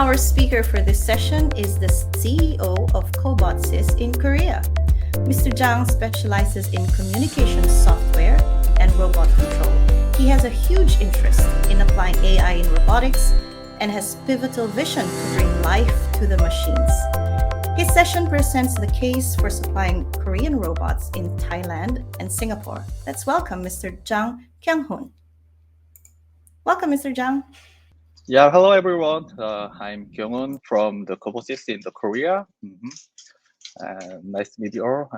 Our speaker for this session is the CEO of Robotics in Korea. Mr. Jang specializes in communication software and robot control. He has a huge interest in applying AI in robotics and has pivotal vision to bring life to the machines. His session presents the case for supplying Korean robots in Thailand and Singapore. Let's welcome Mr. Jang Kyung-hoon. Welcome, Mr. Jang. Yeah, hello everyone. I'm Kyung-hoon from the Robotics in the Korea. Nice to meet you all.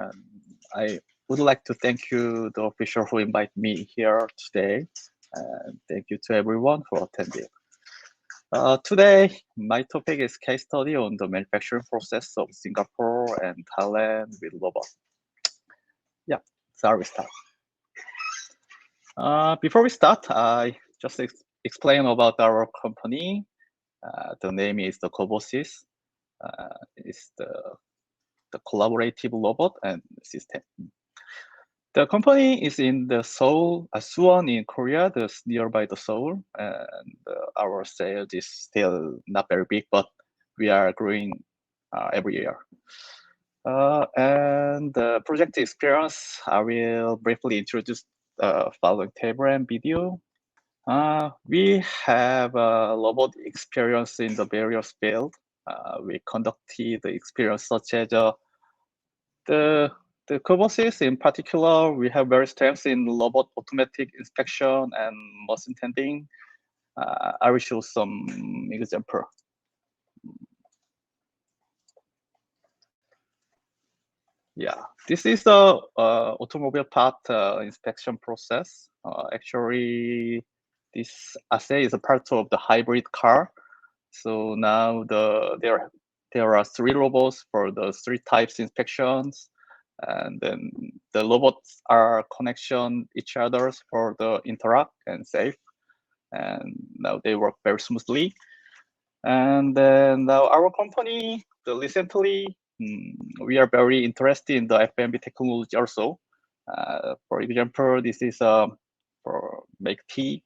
I would like to thank you, the official who invited me here today. And thank you to everyone for attending. Today, my topic is case study on the manufacturing process of Singapore and Thailand with robots. Yeah, so we start. Before we start, I just explain about our company. The name is the Robotics. It's the collaborative robot and system. The company is in the Seoul, Suwon in Korea, that's nearby the Seoul, and our sales is still not very big, but we are growing every year. And the project experience, I will briefly introduce the following table and video. We have a robot experience in the various fields. We conducted the experience such as the Robotics in particular. We have very strengths in robot automatic inspection and machine tending. I will show some example. Yeah, this is the automobile part inspection process. Actually, this assay is a part of the hybrid car. So now there are 3 robots for the 3 types inspections, and then the robots are connection each others for the interact and safe, and now they work very smoothly. And then now our company, recently we are very interested in the FMB technology also. For example, this is for make tea.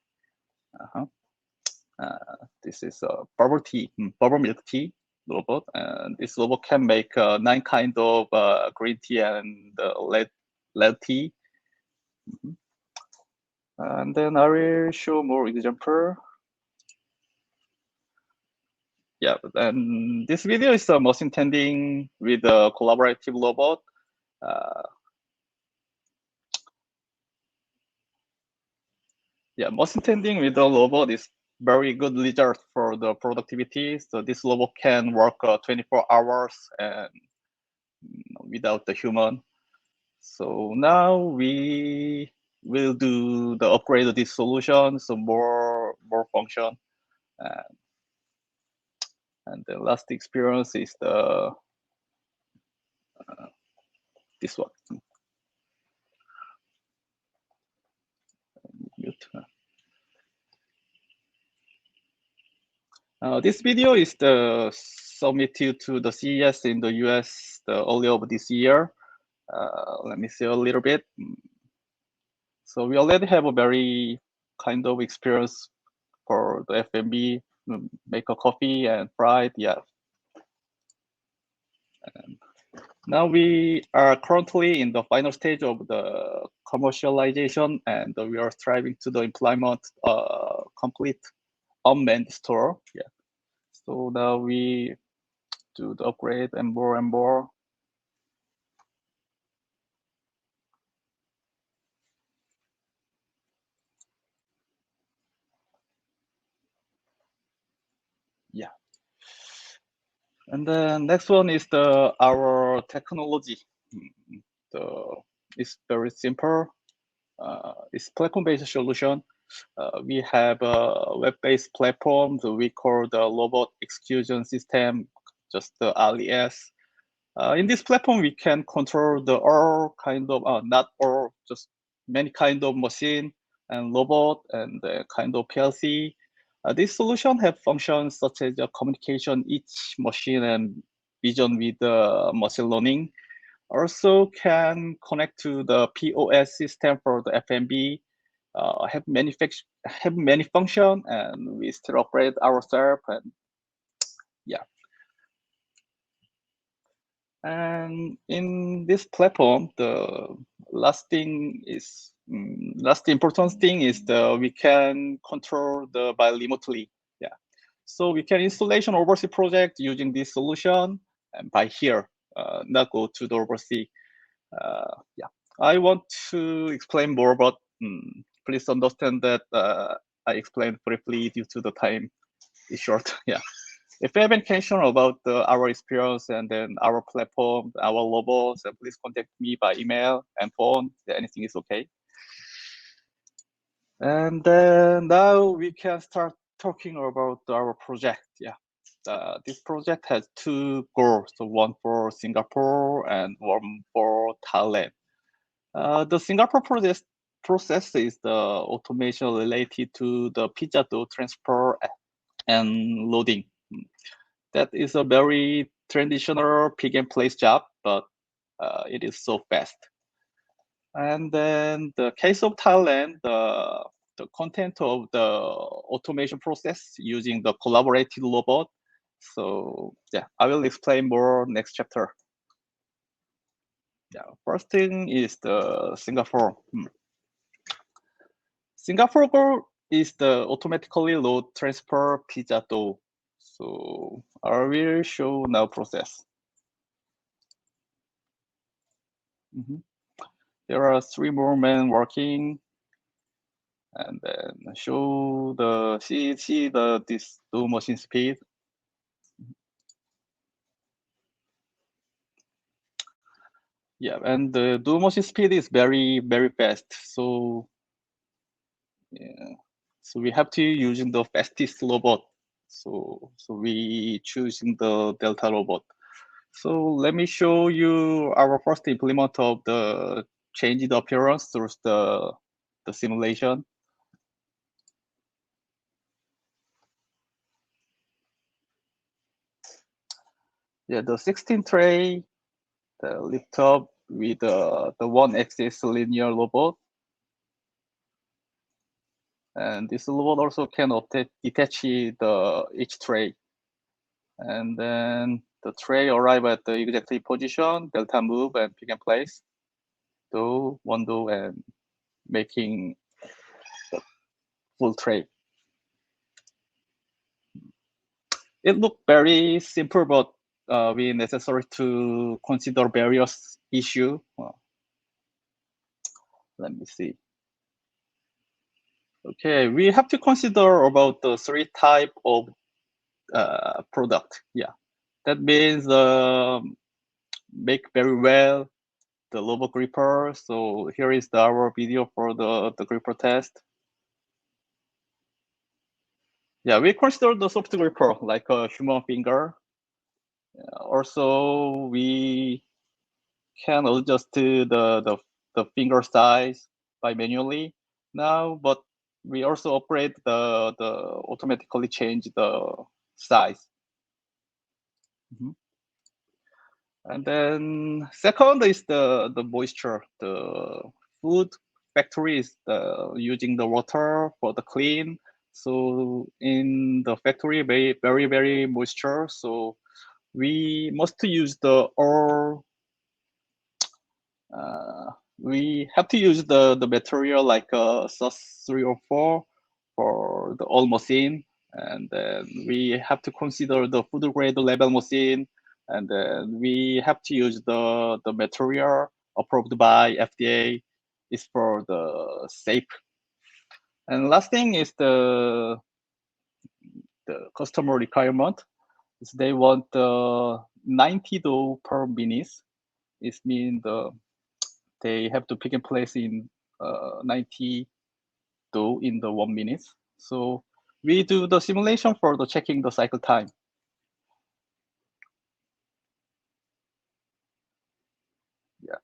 This is a bubble milk tea robot, and this robot can make 9 kind of green tea and lead tea. And then I will show more example. Yeah, and this video is machine tending with a collaborative robot. Yeah, machine tending with the robot is very good result for the productivity. So this robot can work 24 hours and without the human. So now we will do the upgrade of this solution, so more function. And the last experience is the this one. Mute. This video is submitted to the CES in the US earlier of this year. Let me see a little bit. So we already have a very kind of experience for the FMB, make a coffee and fried, yeah. And now we are currently in the final stage of the commercialization, and we are striving to the implement complete unmanned store. Yeah. So now we do the upgrade and more and more. Yeah. And then next one is our technology. It's very simple. It's platform-based solution. We have a web-based platform that we call the Robot Execution System, just the RES. In this platform, we can control the all kind of, not all, just many kind of machine and robot and kind of PLC. This solution have functions such as communication each machine and vision with machine learning. Also can connect to the POS system for the FMB. Have many function, and we still operate ourselves. And And in this platform, the last important thing is we can control the by remotely. Yeah. So we can installation overseas project using this solution and by here, not go to the overseas. Yeah. I want to explain more, but please understand that I explained briefly due to the time is short. Yeah. If you have any question about our experience and then our platform, our robots, please contact me by email and phone. Anything is okay. And then now we can start talking about our project. Yeah, this project has two goals. So one for Singapore and one for Thailand. The Singapore process is the automation related to the pizza dough transfer and loading. That is a very traditional pick and place job, but it is so fast. And then the case of Thailand, the content of the automation process using the collaborative robot. So yeah, I will explain more next chapter. Yeah, first thing is the Singapore. Singapore goal is the automatically load transfer pizza dough. So I will show now process. There are three more men working, and then show the see the this dough machine speed. Yeah, and the dough machine speed is very fast. So yeah, so we have to using the fastest robot. So we choosing the Delta robot. So let me show you our first implement of the change the appearance through the simulation. Yeah, the 16 tray, the lift up with the one axis linear robot. And this robot also can detach each tray. And then the tray arrive at the exactly position, delta move and pick and place. Do one do and making the full tray. It looked very simple, but we necessary to consider various issue. Let me see. Okay, we have to consider about the three type of product. Yeah, that means make very well the robot gripper. So here is our video for the gripper test. Yeah, we consider the soft gripper like a human finger. Also, we can adjust the finger size by manually now, but we also operate the automatically change the size. And then second is the moisture. The food factory is using the water for the clean. So in the factory, very moisture. So we must use the all. We have to use the material like sus 304 for the all machine, and then we have to consider the food grade level machine, and then we have to use the material approved by FDA is for the safe. And last thing is the customer requirement is they want 90 dough per minute. It means they have to pick and place in 90 dough in the 1 minute. So we do the simulation for the checking the cycle time. Yeah.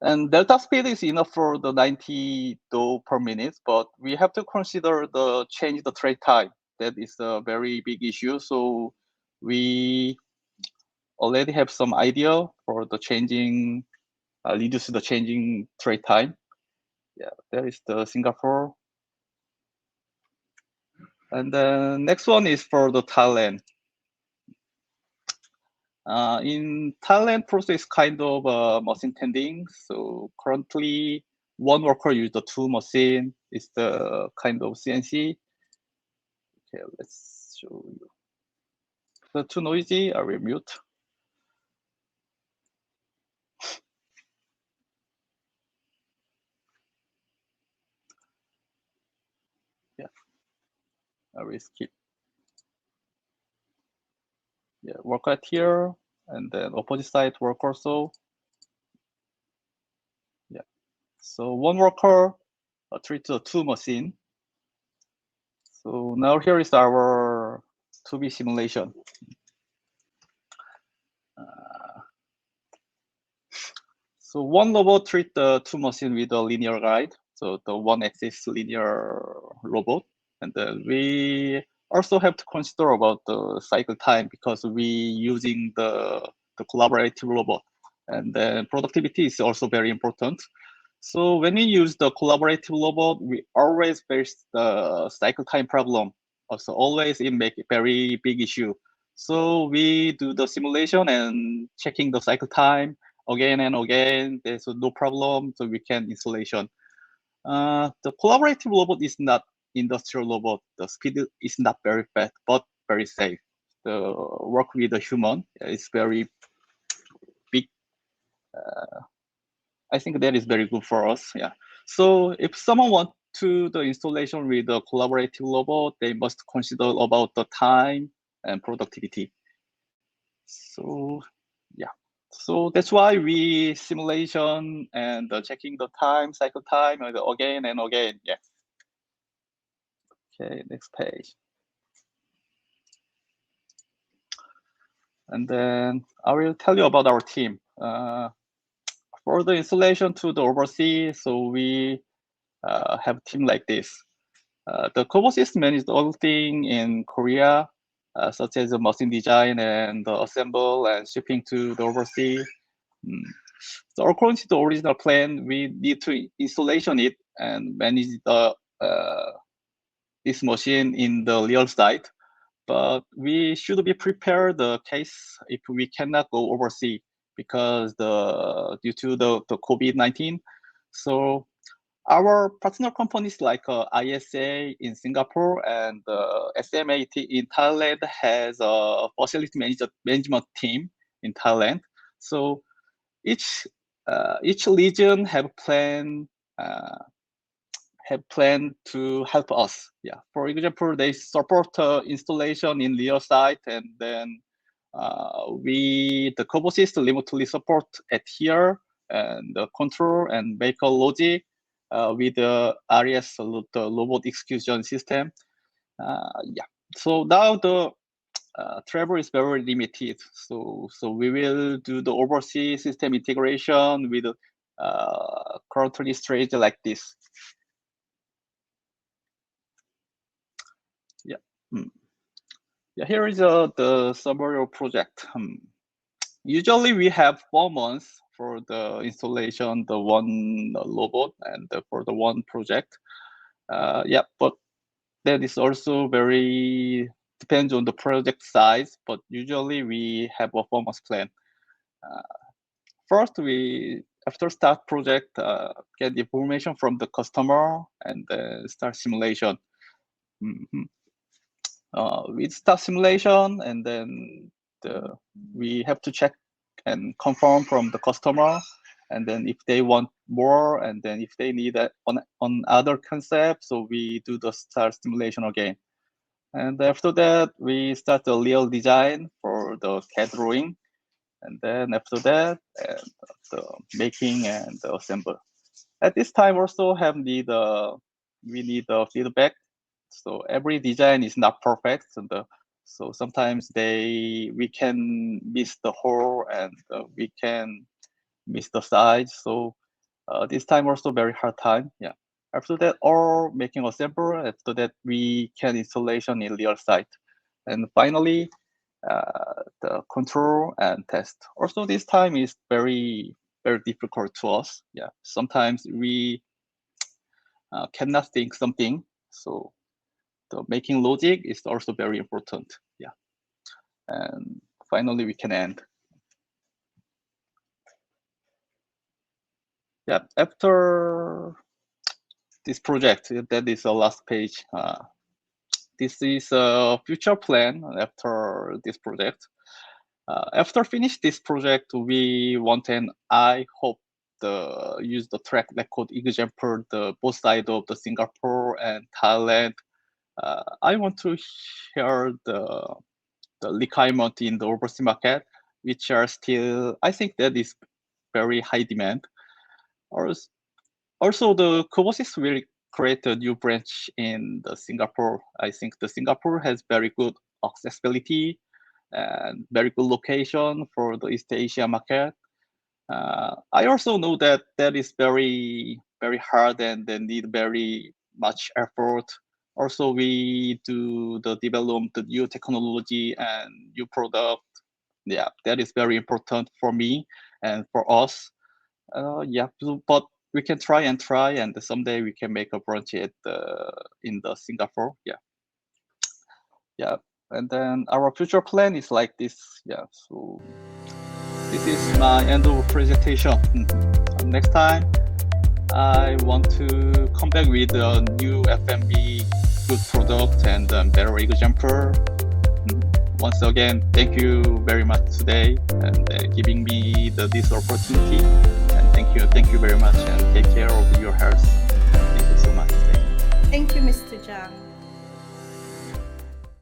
And delta speed is enough for the 90 dough per minute, but we have to consider the change the tray time. That is a very big issue. So we already have some idea for the changing, reduce the changing tray time. Yeah, there is the Singapore. And then next one is for the Thailand. In Thailand, process kind of machine tending. So currently, one worker use the two machine. It's the kind of CNC. Okay, let's show you. The too noisy. I will mute. Yeah, I will skip. Yeah, work at here, and then opposite side work also. Yeah, so one worker treats the two machine. So now here is our 2B simulation. So one robot treat the two machine with a linear guide. So the one axis linear robot, and then we also have to consider about the cycle time because we using the collaborative robot, and then productivity is also very important. So when we use the collaborative robot, we always face the cycle time problem. Also, always it make a very big issue. So we do the simulation and checking the cycle time again and again. There's no problem, so we can installation. The collaborative robot is not industrial robot. The speed is not very fast, but very safe. The work with the human is very big. I think that is very good for us. Yeah. So if someone want to the installation with the collaborative robot, they must consider about the time and productivity. So yeah. So that's why we simulation and checking the time, cycle time again and again. Yeah. Okay, next page. And then I will tell you about our team. For the installation to the overseas, so we have a team like this. The Cobosys managed all thing in Korea, such as the machine design and the assemble and shipping to the overseas. So according to the original plan, we need to installation it and manage the this machine in the real site. But we should be prepared the case if we cannot go overseas because due to the COVID-19. So our partner companies like ISA in Singapore and SMAT in Thailand has a facility management team in Thailand. So each region have planned to help us. Yeah, for example, they support installation in real site, and then the Cobosys remotely support at here and the control and vehicle logic with the RES, the robot execution system. Yeah, so now the travel is very limited. So we will do the overseas system integration with currently strategy like this. Yeah. Yeah, here is the summary of project. Usually we have 4 months for the installation, the one robot and for the one project. Yeah, but that is also very depends on the project size, but usually we have a 4 months plan. First, we after start project, get information from the customer and start simulation. With start simulation, and then we have to check and confirm from the customer, and then if they want more, and then if they need on other concepts, so we do the start simulation again. And after that, we start the real design for the CAD drawing, and then after that, and the making and the assemble. At this time, also we need the feedback. So every design is not perfect, so sometimes we can miss the hole and we can miss the size. So this time also very hard time. Yeah. After that, or making a sample. After that, we can installation in real site, and finally the control and test. Also, this time is very difficult to us. Yeah. Sometimes we cannot think something. So the making logic is also very important. Yeah. And finally, we can end. Yeah, after this project, that is the last page. This is a future plan after this project. After finish this project, we want, and I hope use the track record example, both sides of the Singapore and Thailand. I want to share the requirement in the overseas market, which are still, I think that is very high demand. Also, the Robotics will create a new branch in the Singapore. I think the Singapore has very good accessibility and very good location for the East Asia market. I also know that that is very, very hard and they need very much effort. Also, we do the develop the new technology and new product. Yeah, that is very important for me and for us. Yeah, but we can try, and someday we can make a branch in the Singapore. Yeah, yeah, and then our future plan is like this. Yeah, so this is my end of presentation. Next time, I want to come back with a new FMB good product and better example. Once again, thank you very much today and giving me this opportunity. And thank you very much, and take care of your health. Thank you so much. Thank you, Mr. Zhang.